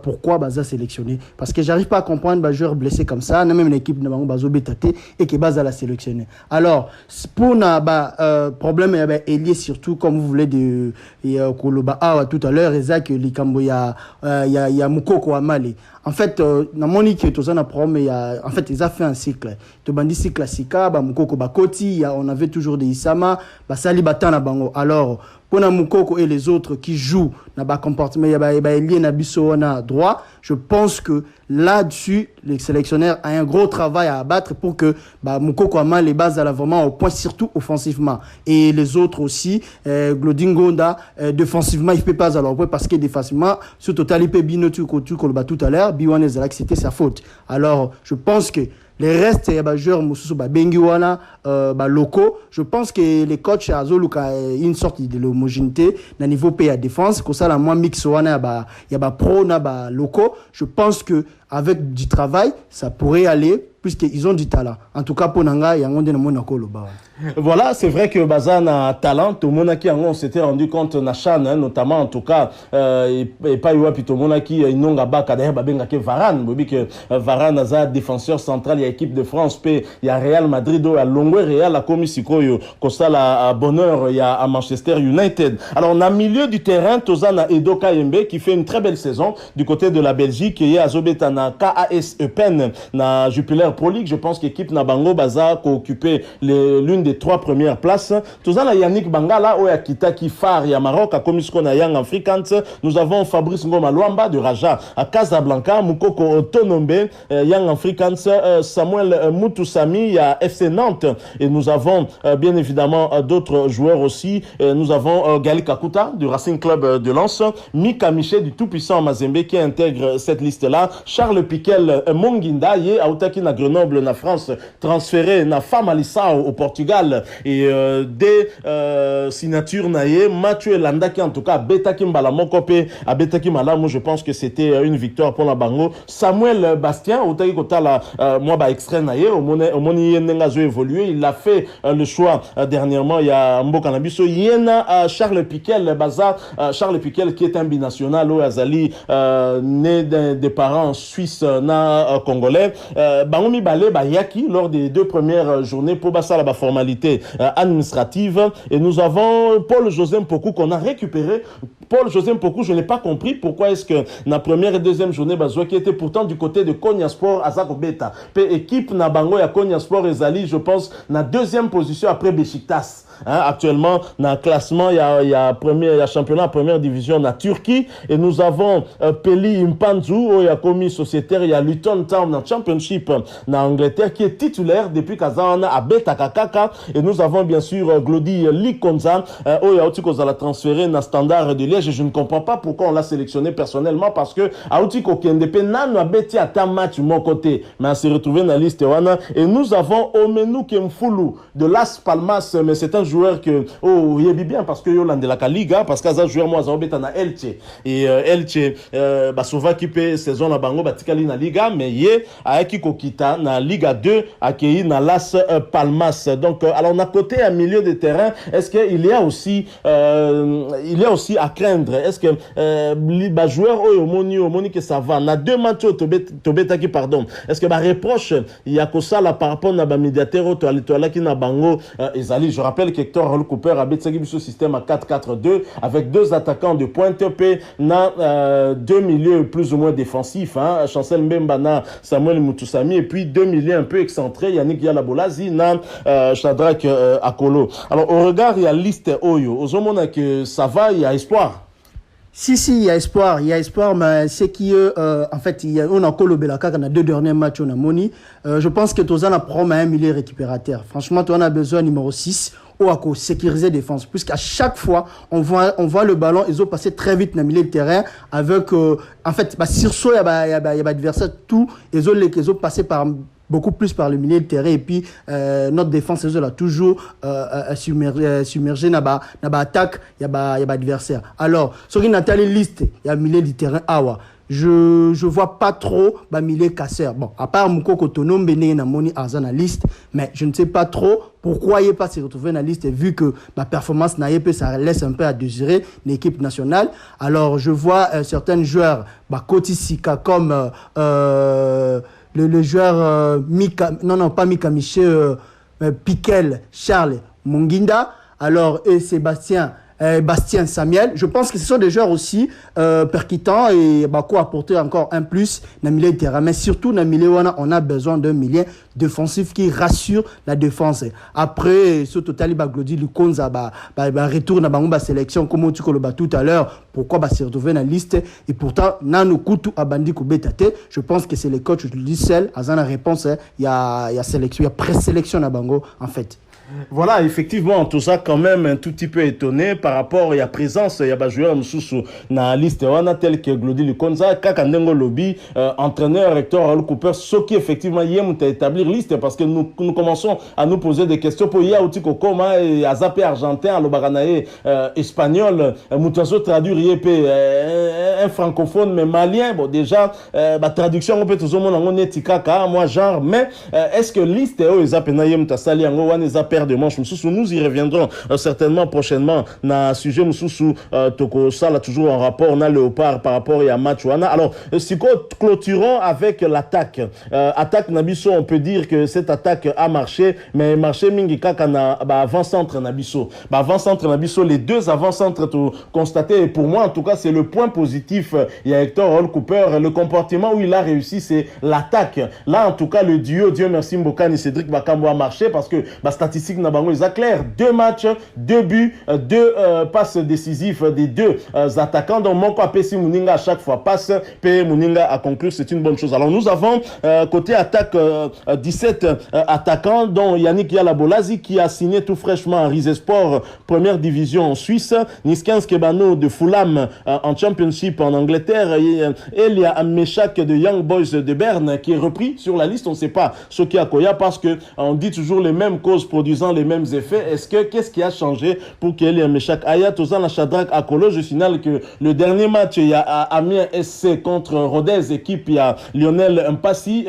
pourquoi Baza sélectionné parce que j'arrive pas à comprendre joueur blessé comme ça, même l'équipe na bango Bazo Betate et que Baza l'a sélectionné. Alors pour na problème il y a surtout comme vous voulez de Koloba tout à l'heure Isaac Likambo il y a Mukoko Amali. En fait, na monique tout na problème en fait ils ont fait un cycle. To bandi cycle classique Mukoko Bakoti, on avait toujours des Isama, Basali Batana Bango. Alors, pour Mukoko et les autres qui jouent dans le comportement, il y a na biso na droit. Je pense que là-dessus, le sélectionneur a un gros travail à abattre pour que Mukoko Ama les bases à la vraiment au point, surtout offensivement. Et les autres aussi, Glodingonda, défensivement, il ne peut pas alors parce que défensivement, sur total, il peut binotu tout à l'heure, Biwane Zalak, c'était sa faute. Alors, je pense que les restes, il y a des joueurs bengiwana locaux. Je pense que les coachs à Zoluka une sorte de l'homogénéité dans niveau pays à défense. Comme ça, la moins mix il y a pro na locaux. Je pense que avec du travail, ça pourrait aller puisqu'ils ont du talent. En tout cas, pour Nanga, il y a un monde de Voilà, c'est vrai que Bazan a talent. Tout le monde qui on s'était rendu compte na Chan, notamment en tout cas, et pas eu puis tout le monde qui inonga baka derrière babenga que Varane, bobi que Varane a défenseur central, il y a équipe de France, il y a Real Madrid, il y a Longue Real, la Komisiko, Costa la Bonheur, il y a à Manchester United. Alors on a milieu du terrain, Tozana Edo Kayembe qui fait une très belle saison du côté de la Belgique, il y a Azobetana KAS Eupen na Jupiler Pro League, je pense qu'équipe Nabango Baza qui occupé l'une des 3 premières places. Tozana Yannick Bangala Oya Kitaki Far ya Maroc à Komisko na Young Africans. Nous avons Fabrice Ngoma Luamba de Raja à Casablanca, Mukoko Otonombe Young Africans, Samuel Mutusami à FC Nantes Et nous avons bien évidemment d'autres joueurs aussi. Nous avons Gali Kakuta du Racing Club de Lens, Mika Miché du tout-puissant Mazembe qui intègre cette liste-là, Charles Piquel Monginda, yé Aoutaki na Grenoble, na France, transféré na Famalicão au Portugal, et des signatures naïe, Mathieu Landa qui en tout cas Betaki Mbala Mokope, à Betaki Mbala, moi je pense que c'était une victoire pour la Bango. Samuel Bastien, Aoutaki Kotala, moi bah extrait naïe, au moni Nengazo évolué, il a fait le choix dernièrement, il y a Mboka Nabiso, Yena Charles Piquel Baza, Charles Piquel qui est un binational au Azali, né des parents suisses congolais. Bangomi Balé Bayaki lors des 2 premières journées pour Bassa la formalité administrative. Et nous avons Paul-José Mpoku qu'on a récupéré. Paul-José Mpoku, je n'ai pas compris pourquoi est-ce que la première et deuxième journée Bazoua qui était pourtant du côté de Konya Sport Azako Beta. Équipe na Bango ya Konya Sport et Zali, je pense, na deuxième position après Beşiktaş. Actuellement, dans le classement, il y a championnat première division en Turquie. Et nous avons Peli Mpanzu, il y a commis sociétaire, il y a Luton Town dans Championship en Angleterre qui est titulaire depuis Kazan à Beta Kakaka. Et nous avons bien sûr Glody Likonza, il y a aussi qu'on l'a transféré dans Standard de Liège. Et je ne comprends pas pourquoi on l'a sélectionné personnellement parce que Aoutiko Kendepe n'a bêti à ta match mon côté. Mais on s'est retrouvé dans la liste. Et nous avons Omenu Kemfulu de Las Palmas, mais c'est un joueur que il est bien parce que Yolande la Liga parce qu'un joueur moi Zabeta na Elche et Elche souvent qui peut saison na bango batikali na Liga mais yé a qui kokita na Liga 2 accueilli na Las Palmas. Donc alors on a côté à milieu de terrain, est-ce que il y a aussi à craindre, est-ce que ba joueur omoni que ça va na 2 matchs tobeta qui pardon, est-ce que ba reproche il y a que ça là par rapport na ba médiateur to alitola qui na bango ezali. Je rappelle que Hector Cooper a bêtisé ce système à 4-4-2 avec 2 attaquants de pointe P, 2 milieux plus ou moins défensifs, Chancel Mbemba na Samuel Mutusami et puis 2 milieux un peu excentrés, Yannick Yalabolazi na Shadrach Akolo. Alors au regard il y a liste Oyo, aux hommes que ça va, il y a espoir. Si, il y a espoir, mais c'est en fait, on a Kolo Belaka, on a 2 derniers matchs, on a Moni. Je pense que Tozan a promis un milieu récupérateur. Franchement, on a besoin numéro 6, ou à sécuriser défense. Puisqu'à chaque fois, on voit le ballon, ils ont passé très vite dans le milieu de terrain avec, en fait, Sirso, il y a adversaire, tout, ils ont passé beaucoup plus par le milieu de terrain et puis notre défense elle a toujours submergé dans la attaque il y a adversaire. Alors sur une Nathalie liste il y a milieu du terrain awa je vois pas trop milieu casseur. Bon, à part Moukoko Tonom Bene na Moni Azana liste, mais je ne sais pas trop pourquoi il n'est pas se retrouvé dans la liste vu que ma performance n'a pas, ça laisse un peu à désirer l'équipe nationale. Alors je vois certains joueurs Koti Sika comme le joueur pas Mika Miché, Piquel Charles Monginda, alors et Bastien Samuel. Je pense que ce sont des joueurs aussi percutants et quoi apporter encore un plus dans le milieu de terrain. Mais surtout dans le milieu, on a besoin d'un milieu défensif qui rassure la défense. Après, ce total, Glody Lukonza retour dans la sélection, comme tu l'as tout à l'heure. Pourquoi se retrouver dans la liste? Et pourtant, Nano Kutu Abandi Kubetate, je pense que c'est les coachs, je le dis seul, à la réponse, il y a sélection, il y a présélection à Bango, en fait. Voilà, effectivement, tout ça quand même un tout petit peu étonné par rapport à la présence, il y a des joueurs dans la liste, tel que Glody Lukonza, Kakandengo Lobby, entraîneur, recteur Raoul Cooper, ce qui effectivement y a établir liste parce que nous commençons à nous poser des questions pour y a aussi Kokoma et Azapé argentin, Alobaganae espagnol, Moutasso traduire un francophone mais malien, bon déjà, traduction on peut tout le monde en etikaka, moi genre, mais est-ce que liste est Zapenaye Moutasali en Gowan de manche nous y reviendrons certainement prochainement dans le sujet Toko Sala toujours en rapport on a Léopard par rapport à match alors si clôturons avec l'attaque Nabiso, on peut dire que cette attaque a marché mais marché mingi kaka na avant-centre Nabiso les 2 avant-centres tout constaté et pour moi en tout cas c'est le point positif. Il y a Hector Hall Cooper, le comportement où il a réussi c'est l'attaque là en tout cas le duo Dieu merci Mbokani Cédric Bakambo a marché parce que statistiquement statistiques Nabango, ils sont clairs. 2 matchs, 2 buts, 2 passes décisives des 2 attaquants. Donc, Moko Apesi Mouninga à chaque fois passe, P. Mouninga à conclure, c'est une bonne chose. Alors, nous avons côté attaque 17 attaquants, dont Yannick Yalabolazi qui a signé tout fraîchement à Rizesport, première division en Suisse, Niskens Kebano de Fulham en Championship en Angleterre, et il y a Meshak de Young Boys de Berne qui est repris sur la liste. On ne sait pas ce qui a Koya parce que on dit toujours les mêmes causes produisant les mêmes effets. Qu'est-ce qui a changé pour qu'il y ait Meshak Aya Tozan Chadrak Akolo? Je signale que le dernier match, il y a Amiens SC contre Rodez, équipe, il y a Lionel Mpassi,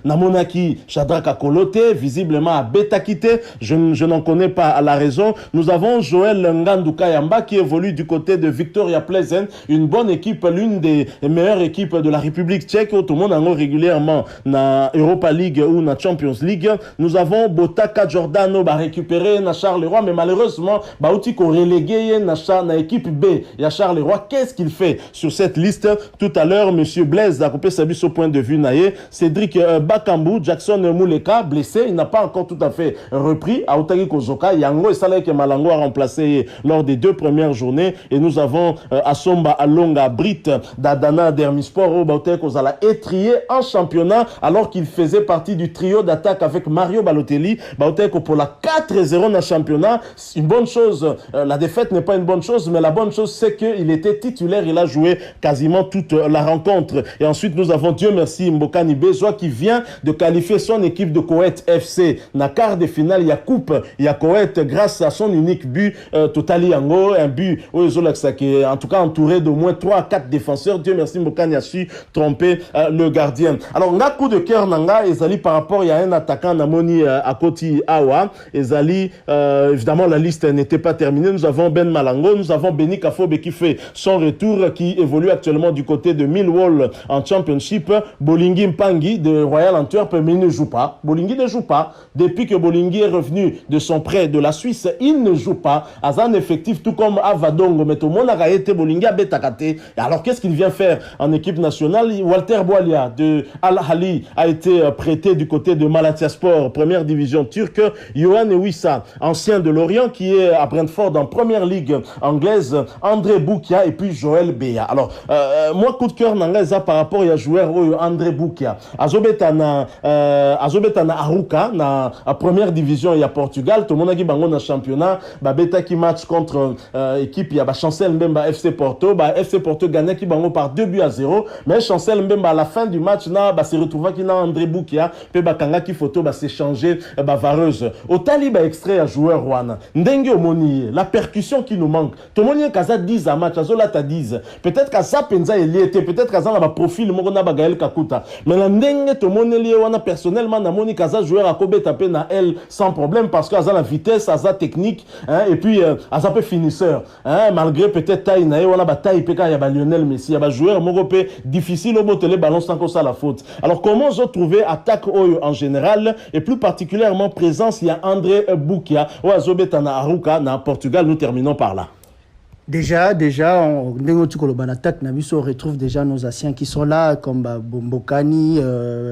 Namonaki, Chadrak Akolote, visiblement à Betakite, je n'en connais pas la raison. Nous avons Joël Ngandouka Yamba qui évolue du côté de Victoria Pleasant, une bonne équipe, l'une des meilleures équipes de la République tchèque, tout le monde en a régulièrement na Europa League ou na Champions League. Nous avons Botaka Giordano récupéré na Charleroi, mais malheureusement Bauti ko relégué na équipe B. Il y a Charleroi. Qu'est-ce qu'il fait sur cette liste? Tout à l'heure, monsieur Blaise a coupé sa bise au point de vue naïe. Cédric Bakambu, Jackson Mouleka, blessé, il n'a pas encore tout à fait repris. Aotagi Kozoka, Yango et Salek Malango a remplacé lors des 2 premières journées. Et nous avons Asomba Alonga Brit d'Adana Dermisport au Bautey Kozala étrié en championnat alors qu'il faisait partie du trio d'attaque avec Mario Balotelli. Bautey pour la 4-0 dans le championnat. C'est une bonne chose. La défaite n'est pas une bonne chose, mais la bonne chose c'est qu'il était titulaire. Il a joué quasiment toute la rencontre. Et ensuite nous avons, Dieu merci, Mbokani Bezoa qui vient de qualifier son équipe de Koweït FC. Na quart de finale, il y a coupe, il y a Koweït grâce à son unique but, Totali Yango, un but qui est en tout cas entouré d'au moins 3 à 4 défenseurs. Dieu merci, Mbokani a su tromper le gardien. Alors, on a coup de cœur Nanga, Ezali par rapport, il y a un attaquant Namoni à Koti Awa. Ezali, évidemment, la liste n'était pas terminée. Nous avons Ben Malango, nous avons Beni Kafobe qui fait son retour, qui évolue actuellement du côté de Millwall en Championship. Bolingi Mpangi de Royal Antwerp, mais il ne joue pas. Bolingi ne joue pas. Depuis que Bolingi est revenu de son prêt de la Suisse, il ne joue pas. Azan effectif, tout comme Avadongo, mais tout le monde a été Bolingi à Betakate. Alors, qu'est-ce qu'il vient faire en équipe nationale? Walter Boalia de Al-Hali a été prêté du côté de Malatyaspor, première division turque. Yohan Ewissa, ancien de Lorient, qui est à Brentford en première ligue anglaise. André Boukia et puis Joël Beya. Alors, moi, coup de cœur n'anglaise par rapport à joueur André Boukia. Azobetana Aruka, na première division, il y a Portugal. Tout le monde a dit bango na championnat. Beta qui match contre équipe, il y a Chancel Mbemba FC Porto. FC Porto gagnait qui bango par 2-0. Mais Chancel Mbemba à la fin du match, s'est retrouvé qui na André Boukia. Pe bakanga qui photo s'est changé vareuse. Au taliba extrait à joueur Rwanda. Ndenge Omoni, la percussion qui nous manque. Tout le monde y a kaza 10 à match, azola ta 10. Peut-être qu'à ça penza il était, peut-être qu'à ça on a profil mona bagael kakuta. Mais la ndenge tout le monde lié wana personnellement na moni kaza joueur à kobe taper na elle sans problème parce que aza la vitesse, aza technique, hein, et puis aza peu finisseur, hein, malgré peut-être taille na wana bataille peka ya ba Lionel Messi, ya ba joueur moko difficile au botter les ballons sans que ça la faute. Alors comment je trouver attaque oyo en général et plus particulièrement présence il y a André Boukia ou Azobetana Aruka na Portugal. Nous terminons par là. Déjà, on retrouve déjà nos anciens qui sont là, comme Bombokani,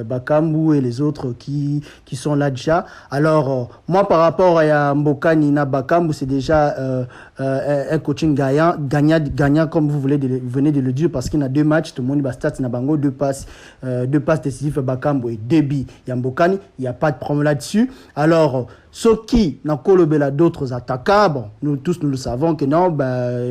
Bakambu et les autres qui sont là déjà. Alors, moi, par rapport à Mbokani, Bakambu, c'est déjà un coaching gagnant, comme vous venez de le dire, parce qu'il y a 2 matchs, tout le monde va stats, Nabango, 2 passes décisives, Bakambu et 2 buts. Il y a Mbokani, il n'y a pas de problème là-dessus. Alors, ceux qui n'ont pas d'autres attaquants, bon, nous tous nous le savons que non,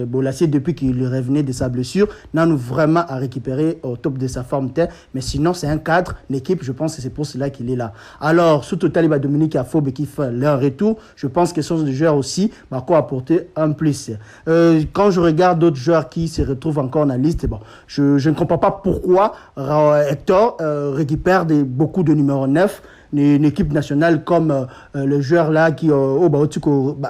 Bolasie, depuis qu'il revenait de sa blessure, n'a nous vraiment à récupérer au top de sa forme. Mais sinon, c'est un cadre, l'équipe, je pense que c'est pour cela qu'il est là. Alors, sous total, il va Dominique Afobe qui fait leur retour. Je pense que ce sont des joueurs aussi, quoi apporter un plus. Quand je regarde d'autres joueurs qui se retrouvent encore dans la liste, bon, je ne comprends pas pourquoi Hector récupère beaucoup de numéro 9. Une équipe nationale comme le joueur là qui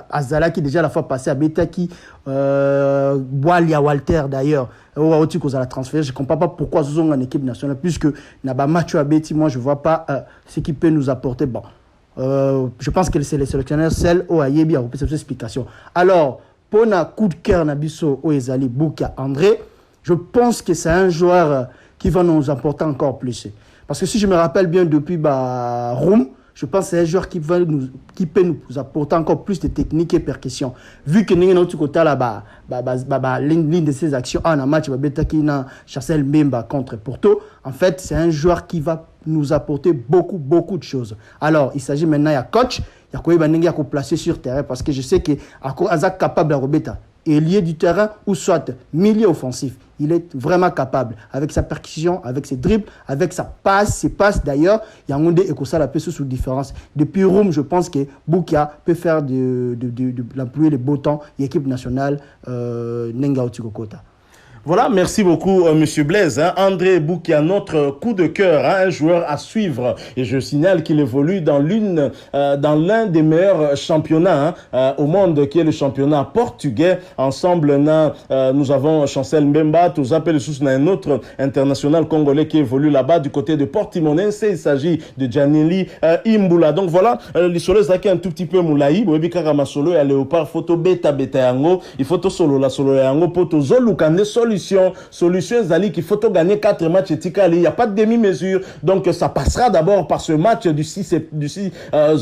Azala qui déjà la fois passée à Beta qui Boalia Walter d'ailleurs à la transfert. Je ne comprends pas pourquoi ils sont en équipe nationale puisque Naba Macho Abeti, moi je vois pas ce qui peut nous apporter. Bon, je pense que c'est les sélectionneurs celle au Ayebi a cette explication. Alors pour un coup de cœur Nabiso au Ezali Bouka André, je pense que c'est un joueur qui va nous apporter encore plus. Parce que si je me rappelle bien, depuis Rome, je pense que c'est un joueur qui peut nous apporter encore plus de technique et percussion. Vu que nous avons côté là l'une de ses actions en un match qui na Chancel Mbemba contre Porto, en fait, c'est un joueur qui va nous apporter beaucoup de choses. Alors, il s'agit maintenant de coach, il y a quoi placer sur terrain parce que je sais qu'il est capable de rebeta. Ailier du terrain ou soit milieu offensif. Il est vraiment capable avec sa percussion, avec ses dribbles, avec sa passe, ses passes d'ailleurs. Il y a un monde et ça la peut sous différence. Depuis Rome, je pense que Boukia peut faire de l'employer les beaux temps et l'équipe nationale Nenga Otikokota. Voilà, merci beaucoup, Monsieur Blaise. André Boukia, notre coup de cœur, un joueur à suivre. Et je signale qu'il évolue dans l'un des meilleurs championnats au monde, qui est le championnat portugais. Ensemble, nous avons Chancel Mbemba, tous appelés sous un autre international congolais qui évolue là-bas du côté de Portimonense. Il s'agit de Gianelli Imbula. Donc voilà, les solos qui un tout petit peu moulaï. Boebi Karama solo et léopard photo beta yango. Il faut solo yango poto zolukande solution Zali qu'il faut gagner 4 matchs et Tikali, il n'y a pas de demi-mesure, donc ça passera d'abord par ce match du 6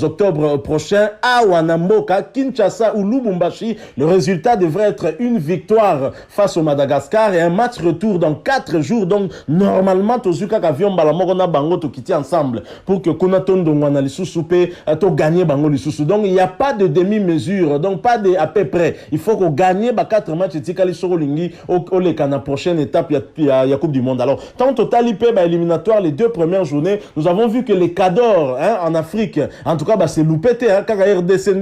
octobre prochain à Wanamboka, Kinshasa ou Lubumbashi. Le résultat devrait être une victoire face au Madagascar et un match retour dans 4 jours, donc normalement Tozuka Kavion Balamorona Bango to quitter ensemble pour que Kunatondo Wana Lisusu to gagner Bango Lisusu. Donc il n'y a pas de demi-mesure, donc pas de à peu près. Il faut qu'on gagne 4 matchs et Tikali Sorolingi au la prochaine étape, il y a Coupe du Monde. Alors, tant total IP éliminatoire, les 2 premières journées, nous avons vu que les cadors en Afrique, en tout cas, c'est loupé, quand RDC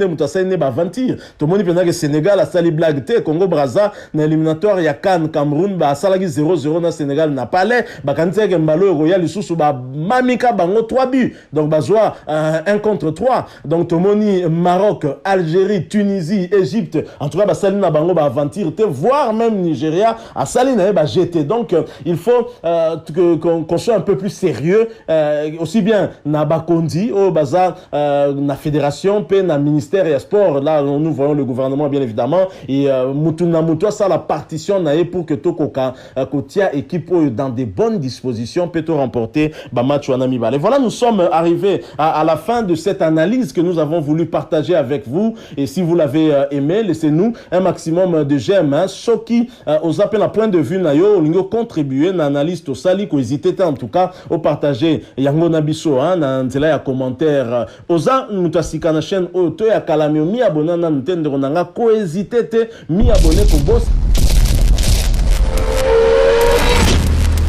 n'est pas 20 tirs. Tout le monde dit que Sénégal a sali blague, Congo Brazza, dans l'éliminatoire, il y a Cannes, Cameroun, Salagi 0-0 dans Sénégal, n'a pas l'air, quand il y a Mbalo, Royal, il sous Mamika, Bango, 3 buts. Donc, Bazoa, 1 contre 3. Donc, tout le monde dit Maroc, Algérie, Tunisie, Égypte, en tout cas, Salina Bango, Aventir, voire même Nigeria, à Saline, GT. Donc, il faut qu'on soit un peu plus sérieux, aussi bien Nabakondi, au bazar, la fédération, puis na ministère et sport. Là, nous voyons le gouvernement, bien évidemment, et Mutuna Mutua, ça, la partition, pour que Tokoka, Kotia, équipe dans des bonnes dispositions, peut remporter match Wanami Bale. Voilà, nous sommes arrivés à la fin de cette analyse que nous avons voulu partager avec vous. Et si vous l'avez aimé, laissez-nous un maximum de j'aime. Ceux qui aux appels à point de vue nayo lingo contribuer na analyse to sali ko hésiter en tout cas au partager yango na biso na nzela ya commentaire oza mutasika na chaîne oto ya kalamio mi abona na ntende ronanga ko hésiter te mi abonné ko boss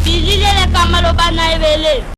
bilile le kamalo bana ebele